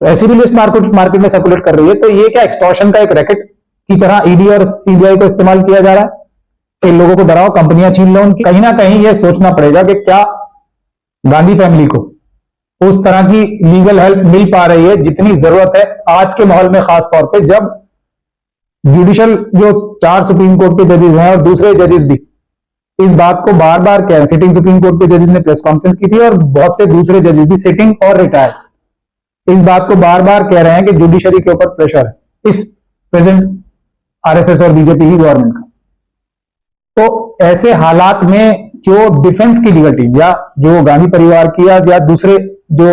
तो ऐसी भी लिस्ट मार्केट में सर्कुलेट कर रही है। तो ये क्या एक्सटॉर्शन का एक रैकेट की तरह ईडी और सीबीआई को इस्तेमाल किया जा रहा है कि लोगों को डराओ, कंपनियां छीन लो उनकी। कहीं ना कहीं ये सोचना पड़ेगा कि क्या गांधी फैमिली को उस तरह की लीगल हेल्प मिल पा रही है जितनी जरूरत है आज के माहौल में, खास तौर पे जब जुडिशियल जो 4 सुप्रीम कोर्ट के जजेस हैं और दूसरे जजेस भी इस बात को बार बार कह रहे हैं। सिटिंग सुप्रीम कोर्ट के जजेस ने प्रेस कॉन्फ्रेंस की थी और बहुत से दूसरे जजेस भी, सिटिंग और रिटायर्ड, इस बात को बार बार कह रहे हैं कि जुडिशरी के ऊपर प्रेशर है इस प्रेजेंट आरएसएस और बीजेपी की गवर्नमेंट का। तो ऐसे हालात में जो डिफेंस की लीगल टीम या जो गांधी परिवार की या दूसरे जो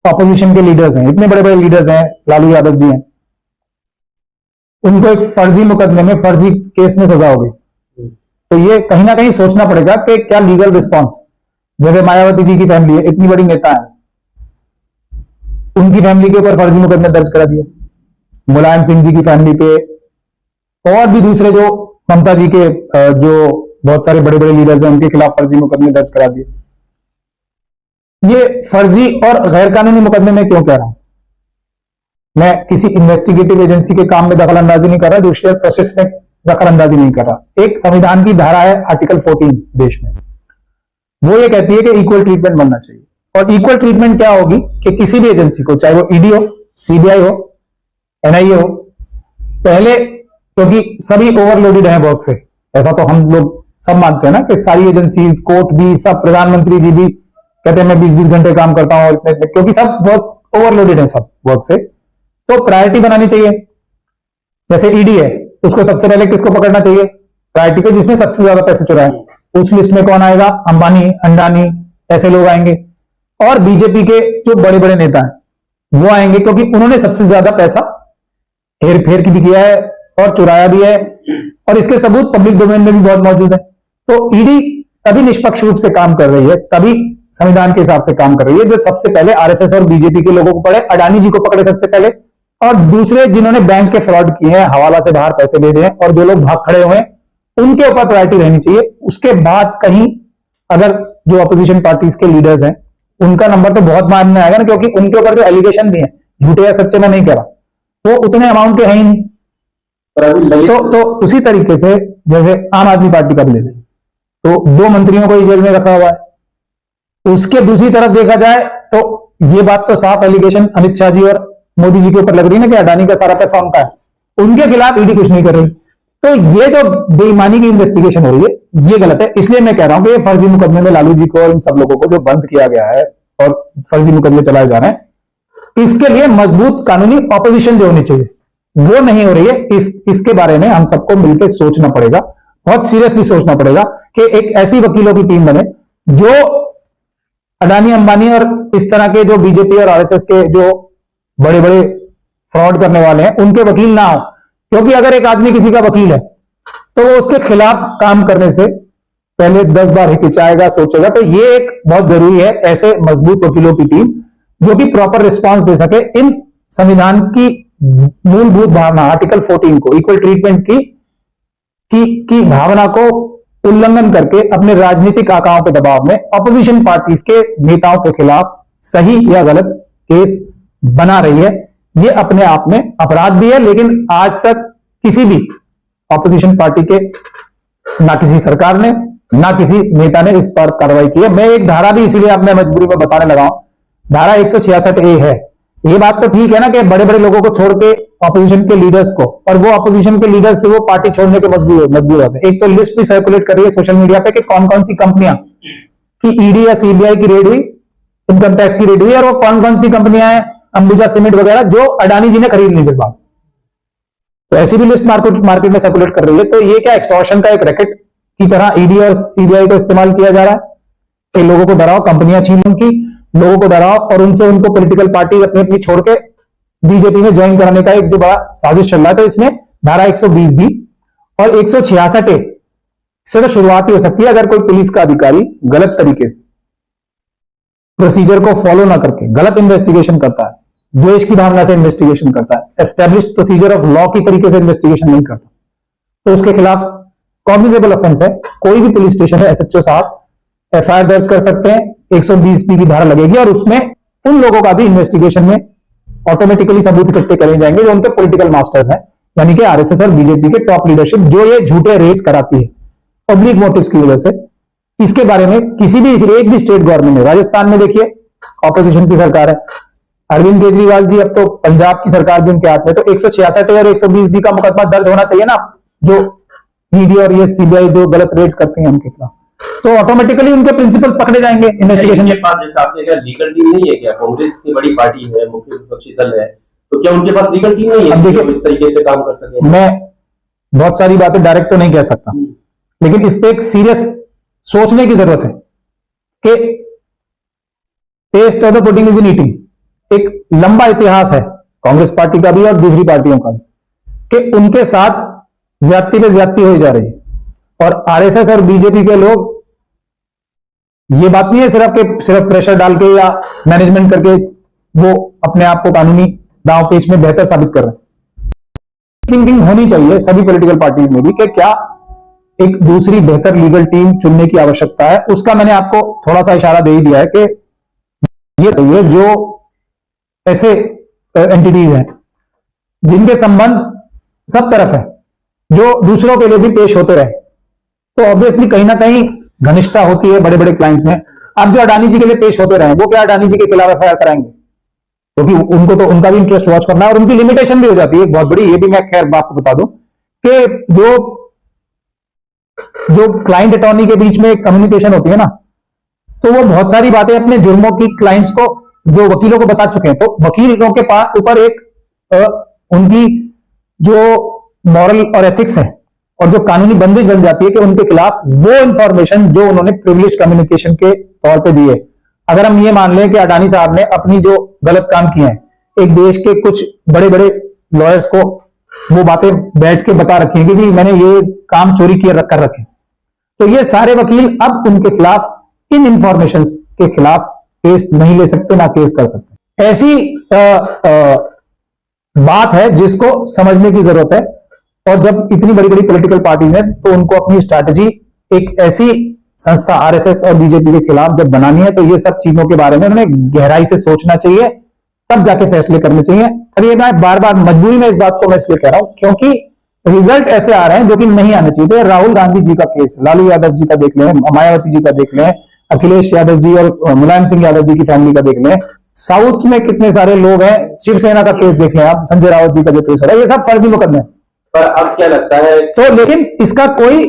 ऑपोजिशन के लीडर्स हैं, इतने बड़े बड़े लीडर्स हैं, लालू यादव जी हैं, उनको एक फर्जी मुकदमे में, फर्जी केस में सजा हो गई। तो ये कहीं ना कहीं सोचना पड़ेगा कि क्या लीगल रिस्पॉन्स, जैसे मायावती जी की फैमिली है, इतनी बड़ी नेता है, उनकी फैमिली के ऊपर फर्जी मुकदमे दर्ज करा दिए, मुलायम सिंह जी की फैमिली पे और भी दूसरे जो ममता जी के जो बहुत सारे बड़े बड़े लीडर्स हैं उनके खिलाफ फर्जी मुकदमे दर्ज करा दिए। ये फर्जी और गैर कानूनी मुकदमे में क्यों कह रहा हूं? मैं किसी इन्वेस्टिगेटिव एजेंसी के काम में दखल अंदाजी नहीं कर रहा, जुडिशियल प्रोसेस में दखल अंदाजी नहीं कर रहा। एक संविधान की धारा है आर्टिकल 14 देश में, वो ये कहती है कि इक्वल ट्रीटमेंट बनना चाहिए। और इक्वल ट्रीटमेंट क्या होगी कि किसी भी एजेंसी को, चाहे वो ईडी हो, सीबीआई हो, एनआईए हो, पहले, क्योंकि सभी ओवरलोडेड हैं वर्क से, ऐसा तो हम लोग सब मानते हैं ना कि सारी एजेंसीज, कोर्ट भी, सब, प्रधानमंत्री जी भी कहते हैं मैं 20-20 घंटे काम करता हूं, क्योंकि सब वर्क ओवरलोडेड है सब वर्क से। तो प्रायोरिटी बनानी चाहिए। जैसे ईडी है, उसको सबसे पहले किसको पकड़ना चाहिए? प्रायोरिटी को जिसने सबसे ज्यादा पैसे चुराए। उस लिस्ट में कौन आएगा? अंबानी, अंडानी, ऐसे लोग आएंगे। और बीजेपी के जो बड़े बड़े नेता हैं वो आएंगे, क्योंकि उन्होंने सबसे ज्यादा पैसा हेर फेर की भी किया है और चुराया भी है, और इसके सबूत पब्लिक डोमेन में भी बहुत मौजूद है। तो ईडी तभी निष्पक्ष रूप से काम कर रही है, तभी संविधान के हिसाब से काम कर रही है, जो सबसे पहले आरएसएस और बीजेपी के लोगों को पकड़े, अडानी जी को पकड़े सबसे पहले, और दूसरे जिन्होंने बैंक के फ्रॉड किए हैं, हवाला से बाहर पैसे भेजे हैं, और जो लोग भाग खड़े हुए हैं, उनके ऊपर प्रायोरिटी रहनी चाहिए। उसके बाद कहीं अगर जो अपोजिशन पार्टीज के लीडर्स हैं उनका नंबर तो बहुत बाद में आएगा ना, क्योंकि उनके ऊपर जो एलिगेशन भी है, झूठे या सच्चे में नहीं कह रहा, वो उतने अमाउंट के हैं ही नहीं। तो उसी तरीके से जैसे आम आदमी पार्टी का भी ले लें, तो 2 मंत्रियों को जेल में रखा हुआ है। उसके दूसरी तरफ देखा जाए तो ये बात तो साफ एलिगेशन अमित शाह जी और मोदी जी के ऊपर लग रही है ना कि अडानी का सारा पैसा उनका है, उनके खिलाफ ईडी कुछ नहीं कर रही। तो ये जो बेईमानी की इन्वेस्टिगेशन हो रही है ये गलत है। इसलिए मैं कह रहा हूं कि ये फर्जी मुकदमे में लालू जी को और इन सब लोगों को जो बंद किया गया है और फर्जी मुकदमे चलाए जा रहे हैं, इसके लिए मजबूत कानूनी ऑपोजिशन जो होनी चाहिए वो नहीं हो रही है। इसके बारे में हम सबको मिलकर सोचना पड़ेगा, बहुत सीरियसली सोचना पड़ेगा कि एक ऐसी वकीलों की टीम बने जो अडानी, अंबानी और इस तरह के जो बीजेपी और आरएसएस के जो बड़े बड़े फ्रॉड करने वाले हैं उनके वकील ना हो। क्योंकि अगर एक आदमी किसी का वकील है तो वो उसके खिलाफ काम करने से पहले 10 बार हिचकिचाएगा, सोचेगा। तो ये एक बहुत जरूरी है, ऐसे मजबूत वकीलों की टीम जो कि प्रॉपर रिस्पांस दे सके इन संविधान की मूलभूत भावना आर्टिकल 14 को, इक्वल ट्रीटमेंट की भावना को उल्लंघन करके अपने राजनीतिक आकाओं के दबाव में अपोजिशन पार्टीज के नेताओं के खिलाफ सही या गलत केस बना रही है। ये अपने आप में अपराध भी है, लेकिन आज तक किसी भी ऑपोजिशन पार्टी के, ना किसी सरकार ने, ना किसी नेता ने इस पर कार्रवाई की है। मैं एक धारा भी इसीलिए अब मैं मजबूरी में बताने लगा हूं, धारा 166A है। ये बात तो ठीक है ना कि बड़े बड़े लोगों को छोड़ के ऑपोजिशन के लीडर्स को, और वो ऑपोजिशन के लीडर्स फिर वो पार्टी छोड़ने के मजबूर होते हैं। एक तो लिस्ट भी सर्कुलेट कर रही है सोशल मीडिया पे कि कौन कौन सी कंपनियां की ईडी या सीबीआई की रेड हुई, इनकम टैक्स की रेड हुई, और वो कौन कौन सी कंपनियां हैं, अंबुजा सीमेंट वगैरह, जो अडानी जी ने खरीद ली फिर बाद। तो ऐसी भी लिस्ट मार्केट में सर्कुलेट कर रही है। तो ये क्या एक्सटॉर्शन का एक रैकेट की तरह ईडी और सीबीआई को इस्तेमाल किया जा रहा है कि लोगों को डराओ, कंपनियां छीन उनकी, लोगों को डराओ और उनसे उनको पॉलिटिकल पार्टी अपनी अपनी छोड़ के बीजेपी में ज्वाइन कराने का एक बड़ा साजिश चल रहा है। तो इसमें धारा 120 भी और 166A से तो शुरुआत ही हो सकती है अगर कोई पुलिस का अधिकारी गलत तरीके से प्रोसीजर को फॉलो ना करके गलत इन्वेस्टिगेशन करता है, द्वेष की भावना से इन्वेस्टिगेशन करता है, एस्टेब्लिश्ड प्रोसीजर ऑफ लॉ की तरीके से इन्वेस्टिगेशन नहीं करता, तो उसके खिलाफ कॉग्निजेबल ऑफेंस है। कोई भी पुलिस स्टेशन है, एसएचओ साहब एफआईआर दर्ज कर सकते हैं, 120B की धारा लगेगी और उसमें उन लोगों का भी इन्वेस्टिगेशन में ऑटोमेटिकली सबूत इकट्ठे करे जाएंगे जो उनके पॉलिटिकल मास्टर्स हैं, यानी कि आरएसएस और बीजेपी के टॉप लीडरशिप जो ये झूठे रेज कराती है पब्लिक मोटिव्स की वजह से। इसके बारे में किसी भी एक भी स्टेट गवर्नमेंट में, राजस्थान में देखिए ऑपोजिशन की सरकार है, अरविंद केजरीवाल जी, अब तो पंजाब की सरकार भी उनके हाथ में, तो 166 और 120 बी का मुकदमा दर्ज होना चाहिए ना, जो ईडी और ये सीबीआई जो गलत रेड्स करती हैं उनके खिलाफ, तो ऑटोमेटिकली उनके प्रिंसिपल्स पकड़े जाएंगे इन्वेस्टिगेशन के पास। जैसे आपने कहा लीगल टीम नहीं है क्या? कांग्रेस की बड़ी पार्टी है, मुख्य विपक्षी दल है, तो क्या उनके पास लीगल टीम नहीं है जो इस तरीके से काम कर सके? मैं बहुत सारी बातें डायरेक्ट तो नहीं कह सकता, लेकिन इस पे एक सीरियस सोचने की जरूरत है कि test of the pudding is in eating. एक लंबा इतिहास है कांग्रेस पार्टी का भी और दूसरी पार्टियों का भी कि उनके साथ ज्यादती पे ज्यादती हो जा रही है, और आरएसएस और बीजेपी के लोग, ये बात नहीं है सिर्फ प्रेशर डाल के या मैनेजमेंट करके वो अपने आप को कानूनी दांव पेच में बेहतर साबित कर रहे हैं। थिंकिंग होनी चाहिए सभी पॉलिटिकल पार्टीज में भी कि क्या एक दूसरी बेहतर लीगल टीम चुनने की आवश्यकता है। उसका मैंने आपको थोड़ा सा इशारा दे ही दिया है कि ये चाहिए जो ऐसे एंटिटीज हैं जिनके संबंध सब तरफ है, जो दूसरों के लिए भी पेश होते रहे, तो ऑब्वियसली कहीं ना कहीं घनिष्ठता होती है बड़े बड़े क्लाइंट्स में। अब जो अडानी जी के लिए पेश होते रहे, वो क्या अडानी जी के खिलाफ एफआईआर कराएंगे? क्योंकि उनको तो उनका भी इंटरेस्ट वॉच करना है, और उनकी लिमिटेशन भी हो जाती है एक बहुत बड़ी। ये भी मैं खैर आपको बता दूं कि जो क्लाइंट अटॉर्नी के बीच में कम्युनिकेशन होती है ना, तो वो बहुत सारी बातें अपने जुर्मों की क्लाइंट्स को, जो वकीलों को बता चुके हैं, तो वकीलों के पास ऊपर एक उनकी जो मॉरल और एथिक्स है और जो कानूनी बंदिश बन जाती है कि उनके खिलाफ वो इंफॉर्मेशन जो उन्होंने प्रिविलेज कम्युनिकेशन के तौर पे दी है, अगर हम ये मान लें कि अडानी साहब ने अपनी जो गलत काम किए हैं, एक देश के कुछ बड़े बड़े लॉयर्स को वो बातें बैठ के बता रखी हैं कि मैंने ये काम चोरी किए कर रखे, तो ये सारे वकील अब उनके खिलाफ इन इंफॉर्मेशन के खिलाफ केस नहीं ले सकते, ना केस कर सकते। ऐसी बात है जिसको समझने की जरूरत है, और जब इतनी बड़ी बड़ी पॉलिटिकल पार्टीज हैं तो उनको अपनी स्ट्रैटेजी एक ऐसी संस्था आरएसएस और बीजेपी के खिलाफ जब बनानी है, तो ये सब चीजों के बारे में उन्हें गहराई से सोचना चाहिए, तब जाके फैसले करने चाहिए। और ये मैं बार बार मजबूरी में इस बात को मैं इसलिए कह रहा हूं क्योंकि रिजल्ट ऐसे आ रहे हैं जो कि नहीं आने चाहिए थे। राहुल गांधी जी का केस, लालू यादव जी का देख लें, मायावती जी का देख लें, अखिलेश यादव जी और मुलायम सिंह यादव जी की फैमिली का देख लें, साउथ में कितने सारे लोग हैं, शिवसेना का केस देख लें आप, संजय राउत जी का जो केस हो रहा है, ये सब फर्जी मुकदमे। पर अब क्या लगता है तो लेकिन इसका कोई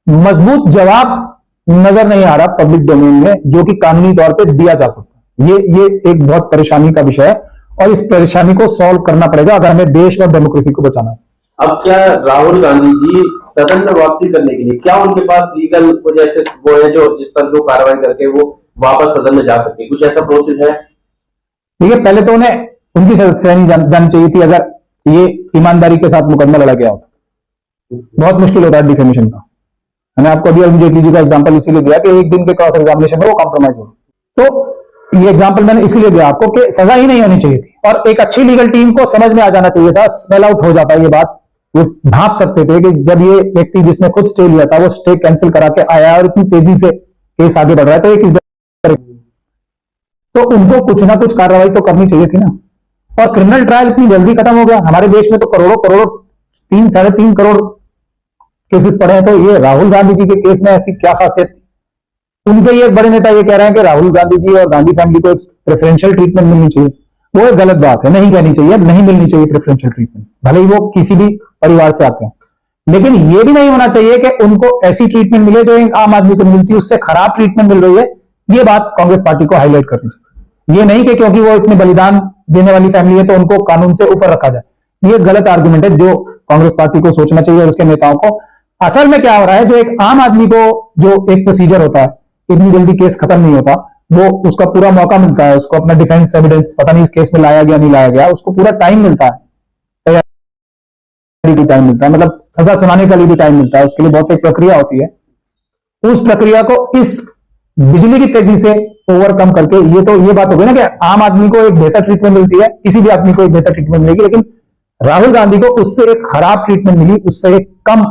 मजबूत जवाब नजर नहीं आ रहा पब्लिक डोमेन में जो कि कानूनी तौर पे दिया जा सकता है। ये एक बहुत परेशानी का विषय है, और इस परेशानी को सॉल्व करना पड़ेगा अगर हमें देश और डेमोक्रेसी को बचाना है। अब क्या राहुल गांधी जी सदन में वापसी करने के लिए क्या उनके पास लीगल जैसे वो है जो जिस पर जो कार्रवाई करके वो वापस सदन में जा सकते, कुछ ऐसा प्रोसेस है? देखिए, पहले तो उन्हें उनकी सदस्यता जानी चाहिए थी। अगर ये ईमानदारी के साथ मुकदमा लड़ा गया होता, बहुत मुश्किल होता है डिफेमेशन का। मैंने आपको अभी अरुण जेटली जी का एग्जांपल इसीलिए दिया कि एक दिन के क्रॉस एग्जामिनेशन में वो कॉम्प्रोमाइज हो, तो ये एग्जांपल मैंने इसीलिए दिया आपको कि सजा ही नहीं होनी चाहिए थी, और एक अच्छी लीगल टीम को समझ में आ जाना चाहिए था, स्मेल आउट हो जाता है ये बात, वो भाप सकते थे कि जब ये व्यक्ति जिसने खुद स्टे लिया था वो स्टे कैंसिल करा के आया और इतनी तेजी से केस आगे बढ़ रहा है, तो ये किस तो उनको कुछ ना कुछ कार्रवाई तो करनी चाहिए थी ना। और क्रिमिनल ट्रायल इतनी जल्दी खत्म हो गया, हमारे देश में तो करोड़ों करोड़ों 3-3.5 करोड़ केसेस पड़े हैं, तो ये राहुल गांधी जी के केस में ऐसी क्या खासियत? उनके ये बड़े नेता ये कह रहे हैं कि राहुल गांधी जी और गांधी फैमिली को एक प्रेफरेंशियल ट्रीटमेंट मिलनी चाहिए। वो एक गलत बात है, नहीं कहनी चाहिए, नहीं मिलनी चाहिए प्रेफरेंशियल ट्रीटमेंट, भले ही वो किसी भी परिवार से आते हैं, लेकिन ये भी नहीं होना चाहिए कि उनको ऐसी ट्रीटमेंट मिले जो एक आम आदमी को मिलती है, उससे खराब ट्रीटमेंट मिल रही है। ये बात कांग्रेस पार्टी को हाईलाइट करनी चाहिए। ये नहीं कि क्योंकि वो इतने बलिदान देने वाली फैमिली है तो उनको कानून से ऊपर रखा जाए। ये गलत आर्गुमेंट है जो कांग्रेस पार्टी को सोचना चाहिए और उसके नेताओं को। असल में क्या हो रहा है, जो एक आम आदमी को जो एक प्रोसीजर होता है, इतनी जल्दी केस खत्म नहीं होता, वो उसका पूरा मौका मिलता है, उसको अपना डिफेंस एविडेंस पता नहीं इस केस में लाया गया नहीं लाया गया, उसको पूरा टाइम मिलता है, टाइम मिलता है, मतलब सजा सुनाने का लिए भी टाइम मिलता है, उसके लिए बहुत एक प्रक्रिया होती है। उस प्रक्रिया को इस बिजली की तेजी से ओवरकम करके ये बात हो गई ना कि आम आदमी को एक बेहतर ट्रीटमेंट मिलती है, किसी भी आदमी को एक बेहतर ट्रीटमेंट मिलेगी, लेकिन राहुल गांधी को उससे एक खराब ट्रीटमेंट मिली, उससे एक कम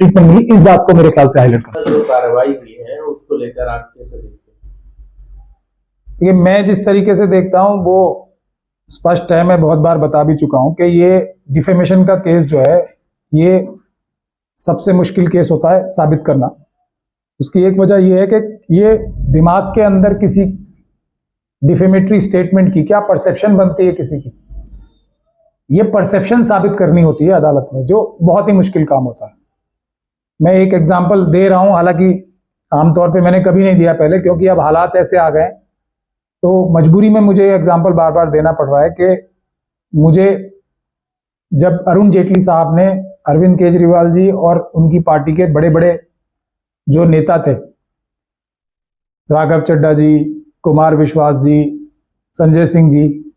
ट्रीटमेंट मिली। इस बात को मेरे ख्याल से हाईलाइट करना। जो कार्रवाई हुई है उसको लेकर आप कैसे देखते ये मैं जिस तरीके से देखता हूं वो स्पष्ट है, मैं बहुत बार बता भी चुका हूं कि ये डिफेमेशन का केस जो है ये सबसे मुश्किल केस होता है साबित करना। उसकी एक वजह यह है कि ये दिमाग के अंदर किसी डिफेमेटरी स्टेटमेंट की क्या परसेप्शन बनती है किसी की, ये परसेप्शन साबित करनी होती है अदालत में, जो बहुत ही मुश्किल काम होता है। मैं एक एग्जांपल दे रहा हूं, हालांकि आमतौर पे मैंने कभी नहीं दिया पहले, क्योंकि अब हालात ऐसे आ गए तो मजबूरी में मुझे एग्जांपल बार बार देना पड़ रहा है कि मुझे जब अरुण जेटली साहब ने अरविंद केजरीवाल जी और उनकी पार्टी के बड़े बड़े जो नेता थे, राघव चड्ढा जी, कुमार विश्वास जी, संजय सिंह जी,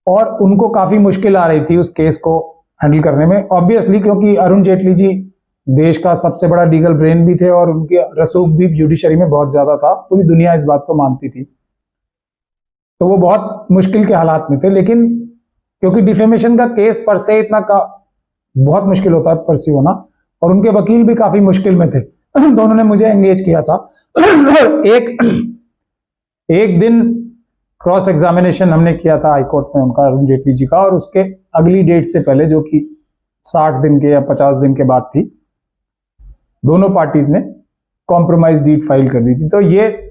और उनको काफी मुश्किल आ रही थी उस केस को हैंडल करने में, ऑब्वियसली क्योंकि अरुण जेटली जी देश का सबसे बड़ा लीगल ब्रेन भी थे और उनके रसूख भी जुडिशरी में बहुत ज्यादा था, पूरी दुनिया इस बात को मानती थी। तो वो बहुत मुश्किल के हालात में थे, लेकिन क्योंकि डिफेमेशन का केस पर से इतना का बहुत मुश्किल होता है परस्यू होना, और उनके वकील भी काफी मुश्किल में थे तो उन्होंने मुझे एंगेज किया था। एक दिन क्रॉस एग्जामिनेशन हमने किया था हाईकोर्ट में उनका, अरुण जेटली जी का, और उसके अगली डेट से पहले, जो कि 60 दिन के या 50 दिन के बाद थी, दोनों पार्टीज ने कॉम्प्रोमाइज डीड फाइल कर दी थी। तो ये